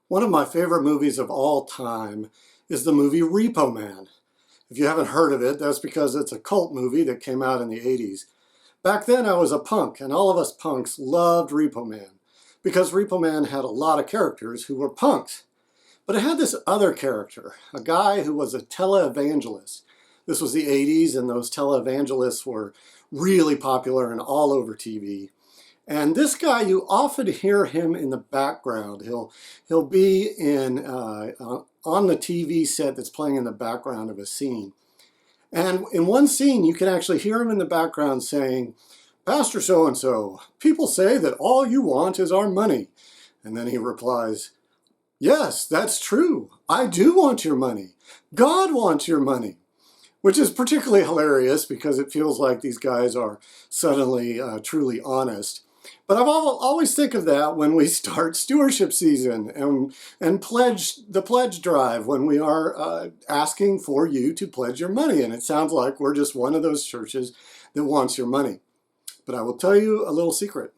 One of my favorite movies of all time is the movie Repo Man. If you haven't heard of it, that's because it's a cult movie that came out in the 80s. Back then I was a punk, and all of us punks loved Repo Man because Repo Man had a lot of characters who were punks. But it had this other character, a guy who was a televangelist. This was the 80s, and those televangelists were really popular and all over TV. And this guy, you often hear him in the background. He'll be on the TV set that's playing in the background of a scene. And in one scene, you can actually hear him in the background saying, "Pastor so-and-so, people say that all you want is our money." And then he replies, "Yes, that's true. I do want your money. God wants your money." Which is particularly hilarious because it feels like these guys are suddenly truly honest. But I've always think of that when we start stewardship season and the pledge drive, when we are asking for you to pledge your money. And it sounds like we're just one of those churches that wants your money. But I will tell you a little secret.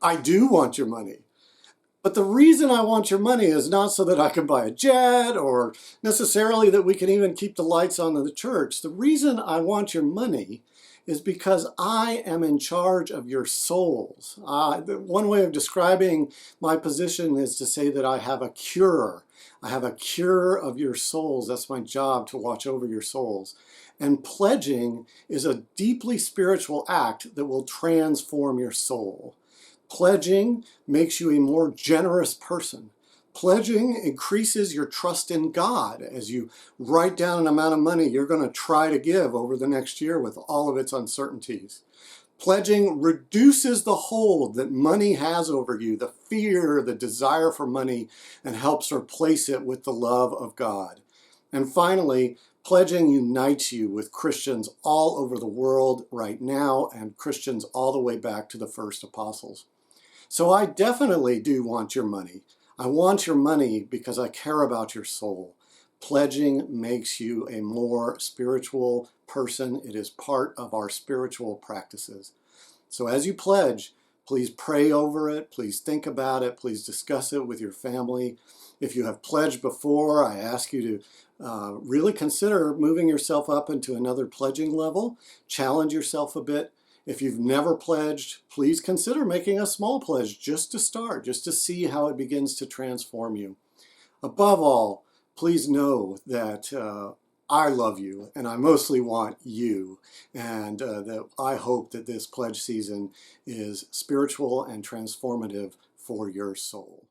I do want your money. But the reason I want your money is not so that I can buy a jet or necessarily that we can even keep the lights on in the church. The reason I want your money is because I am in charge of your souls. One way of describing my position is to say that I have a cure. I have a cure of your souls. That's my job, to watch over your souls. And pledging is a deeply spiritual act that will transform your soul. Pledging makes you a more generous person. Pledging increases your trust in God as you write down an amount of money you're going to try to give over the next year with all of its uncertainties. Pledging reduces the hold that money has over you, the fear, the desire for money, and helps replace it with the love of God. And finally, pledging unites you with Christians all over the world right now and Christians all the way back to the first apostles. So I definitely do want your money. I want your money because I care about your soul. Pledging makes you a more spiritual person. It is part of our spiritual practices. So as you pledge, please pray over it. Please think about it. Please discuss it with your family. If you have pledged before, I ask you to really consider moving yourself up into another pledging level. Challenge yourself a bit. If you've never pledged, please consider making a small pledge just to start, just to see how it begins to transform you. Above all, please know that I love you and I mostly want you, and that I hope that this pledge season is spiritual and transformative for your soul.